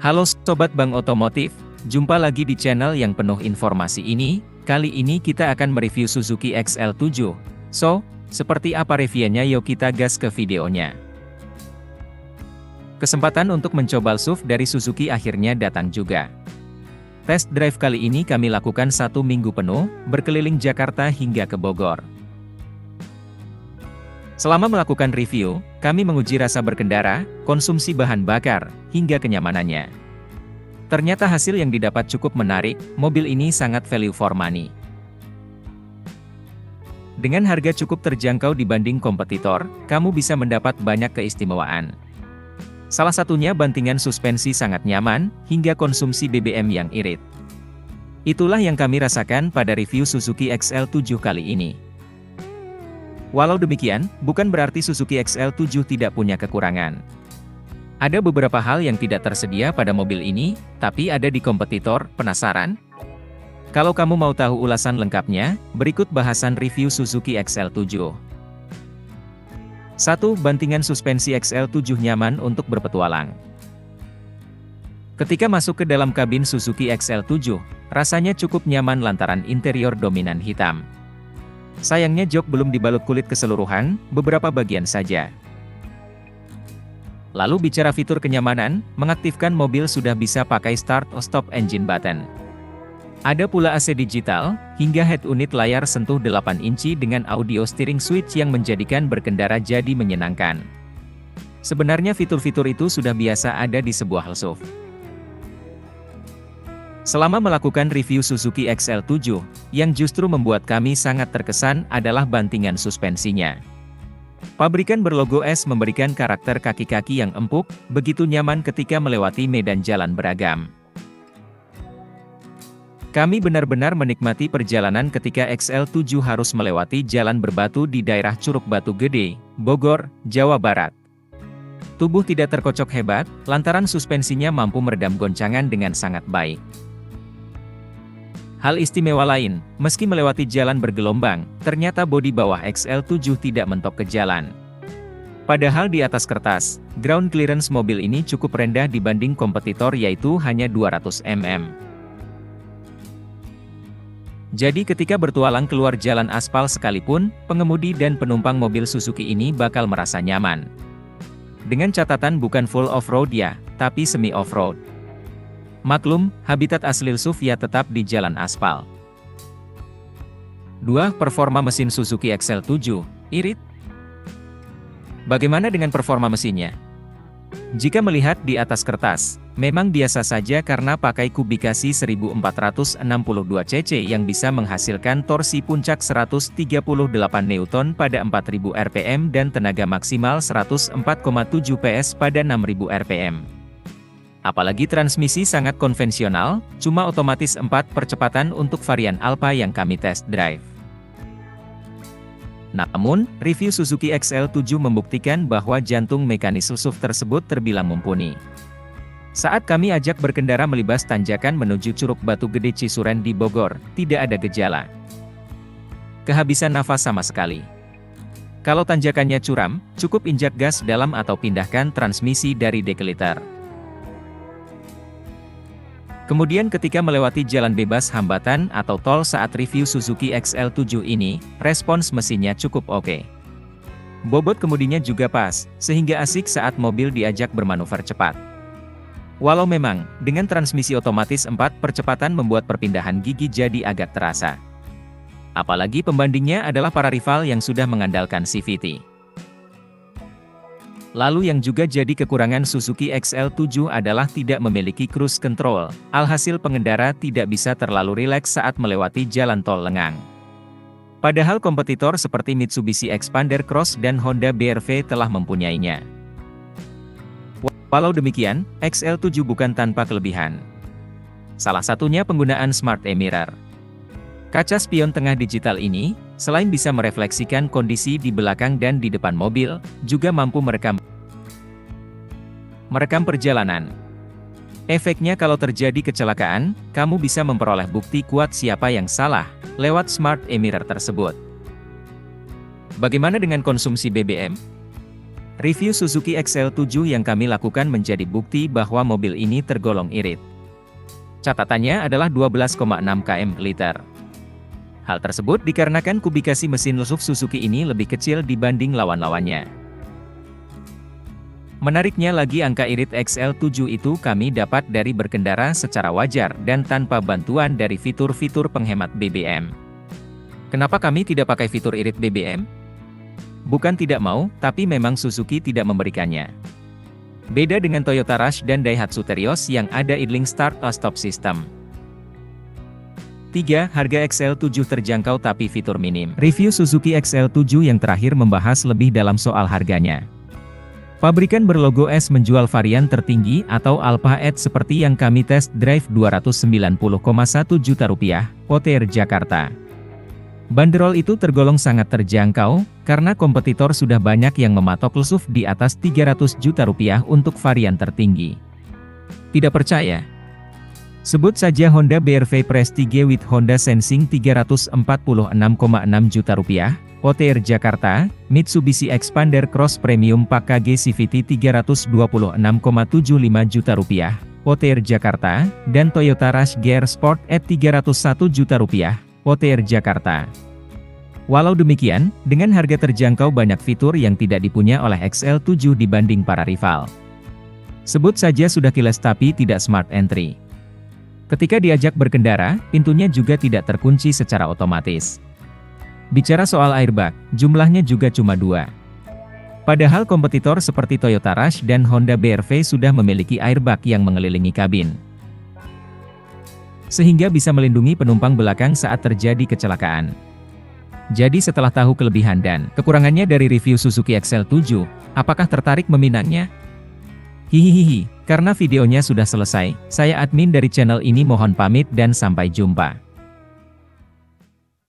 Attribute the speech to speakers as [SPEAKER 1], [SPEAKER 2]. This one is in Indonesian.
[SPEAKER 1] Halo Sobat Bang Otomotif, jumpa lagi di channel yang penuh informasi ini. Kali ini kita akan mereview Suzuki XL7. So, seperti apa reviewnya, yuk kita gas ke videonya. Kesempatan untuk mencoba SUV dari Suzuki akhirnya datang juga. Test drive kali ini kami lakukan 1 minggu penuh, berkeliling Jakarta hingga ke Bogor. Selama melakukan review, kami menguji rasa berkendara, konsumsi bahan bakar, hingga kenyamanannya. Ternyata hasil yang didapat cukup menarik, mobil ini sangat value for money. Dengan harga cukup terjangkau dibanding kompetitor, kamu bisa mendapat banyak keistimewaan. Salah satunya bantingan suspensi sangat nyaman, hingga konsumsi BBM yang irit. Itulah yang kami rasakan pada review Suzuki XL7 kali ini. Walau demikian, bukan berarti Suzuki XL7 tidak punya kekurangan. Ada beberapa hal yang tidak tersedia pada mobil ini, tapi ada di kompetitor. Penasaran? Kalau kamu mau tahu ulasan lengkapnya, berikut bahasan review Suzuki XL7. 1. Bantingan suspensi XL7 nyaman untuk berpetualang. Ketika masuk ke dalam kabin Suzuki XL7, rasanya cukup nyaman lantaran interior dominan hitam. Sayangnya jok belum dibalut kulit keseluruhan, beberapa bagian saja. Lalu bicara fitur kenyamanan, mengaktifkan mobil sudah bisa pakai start or stop engine button. Ada pula AC digital, hingga head unit layar sentuh 8 inci dengan audio steering switch yang menjadikan berkendara jadi menyenangkan. Sebenarnya fitur-fitur itu sudah biasa ada di sebuah SUV. Selama melakukan review Suzuki XL7, yang justru membuat kami sangat terkesan adalah bantingan suspensinya. Pabrikan berlogo S memberikan karakter kaki-kaki yang empuk, begitu nyaman ketika melewati medan jalan beragam. Kami benar-benar menikmati perjalanan ketika XL7 harus melewati jalan berbatu di daerah Curug Batu Gede, Bogor, Jawa Barat. Tubuh tidak terkocok hebat, lantaran suspensinya mampu meredam goncangan dengan sangat baik. Hal istimewa lain, meski melewati jalan bergelombang, ternyata bodi bawah XL7 tidak mentok ke jalan. Padahal di atas kertas, ground clearance mobil ini cukup rendah dibanding kompetitor, yaitu hanya 200 mm. Jadi ketika bertualang keluar jalan aspal sekalipun, pengemudi dan penumpang mobil Suzuki ini bakal merasa nyaman. Dengan catatan bukan full off-road ya, tapi semi off-road. Maklum, habitat asli SUV ya tetap di jalan aspal. 2. Performa mesin Suzuki XL7, irit? Bagaimana dengan performa mesinnya? Jika melihat di atas kertas, memang biasa saja karena pakai kubikasi 1462 cc yang bisa menghasilkan torsi puncak 138 Newton pada 4000 rpm dan tenaga maksimal 104,7 PS pada 6000 rpm. Apalagi transmisi sangat konvensional, cuma otomatis 4 percepatan untuk varian Alpha yang kami test drive. Namun, review Suzuki XL7 membuktikan bahwa jantung mekanis SUV tersebut terbilang mumpuni. Saat kami ajak berkendara melibas tanjakan menuju Curug Batu Gede Cisuren di Bogor, tidak ada gejala kehabisan nafas sama sekali. Kalau tanjakannya curam, cukup injak gas dalam atau pindahkan transmisi dari dekeliter. Kemudian ketika melewati jalan bebas hambatan atau tol saat review Suzuki XL7 ini, respons mesinnya cukup oke. Bobot kemudinya juga pas, sehingga asik saat mobil diajak bermanuver cepat. Walau memang, dengan transmisi otomatis 4 percepatan membuat perpindahan gigi jadi agak terasa. Apalagi pembandingnya adalah para rival yang sudah mengandalkan CVT. Lalu yang juga jadi kekurangan Suzuki XL7 adalah tidak memiliki cruise control, alhasil pengendara tidak bisa terlalu rileks saat melewati jalan tol lengang. Padahal kompetitor seperti Mitsubishi Xpander Cross dan Honda BR-V telah mempunyainya. Walau demikian, XL7 bukan tanpa kelebihan. Salah satunya penggunaan Smart E-Mirror. Kaca spion tengah digital ini, selain bisa merefleksikan kondisi di belakang dan di depan mobil, juga mampu merekam perjalanan. Efeknya kalau terjadi kecelakaan, kamu bisa memperoleh bukti kuat siapa yang salah, lewat Smart E-Mirror tersebut. Bagaimana dengan konsumsi BBM? Review Suzuki XL7 yang kami lakukan menjadi bukti bahwa mobil ini tergolong irit. Catatannya adalah 12,6 km/liter. Hal tersebut dikarenakan kubikasi mesin SUV Suzuki ini lebih kecil dibanding lawan-lawannya. Menariknya lagi, angka irit XL7 itu kami dapat dari berkendara secara wajar dan tanpa bantuan dari fitur-fitur penghemat BBM. Kenapa kami tidak pakai fitur irit BBM? Bukan tidak mau, tapi memang Suzuki tidak memberikannya. Beda dengan Toyota Rush dan Daihatsu Terios yang ada idling start-stop system. 3. Harga XL7 terjangkau tapi fitur minim. Review Suzuki XL7 yang terakhir membahas lebih dalam soal harganya. Pabrikan berlogo S menjual varian tertinggi atau Alpha Edge seperti yang kami test drive Rp290,1 juta, OTR Jakarta. Banderol itu tergolong sangat terjangkau, karena kompetitor sudah banyak yang mematok SUV di atas Rp300 juta untuk varian tertinggi. Tidak percaya? Sebut saja Honda BR-V Prestige with Honda Sensing Rp346,6 juta, OTR Jakarta, Mitsubishi Expander Cross Premium Pak KG CVT Rp326,75 juta, OTR Jakarta, dan Toyota Rush Gear Sport at Rp301 juta, OTR Jakarta. Walau demikian, dengan harga terjangkau banyak fitur yang tidak dipunya oleh XL7 dibanding para rival. Sebut saja sudah keyless tapi tidak smart entry. Ketika diajak berkendara, pintunya juga tidak terkunci secara otomatis. Bicara soal airbag, jumlahnya juga cuma 2. Padahal kompetitor seperti Toyota Rush dan Honda BR-V sudah memiliki airbag yang mengelilingi kabin, sehingga bisa melindungi penumpang belakang saat terjadi kecelakaan. Jadi setelah tahu kelebihan dan kekurangannya dari review Suzuki XL7, apakah tertarik meminangnya? Hihihihi, karena videonya sudah selesai, saya admin dari channel ini mohon pamit dan sampai jumpa.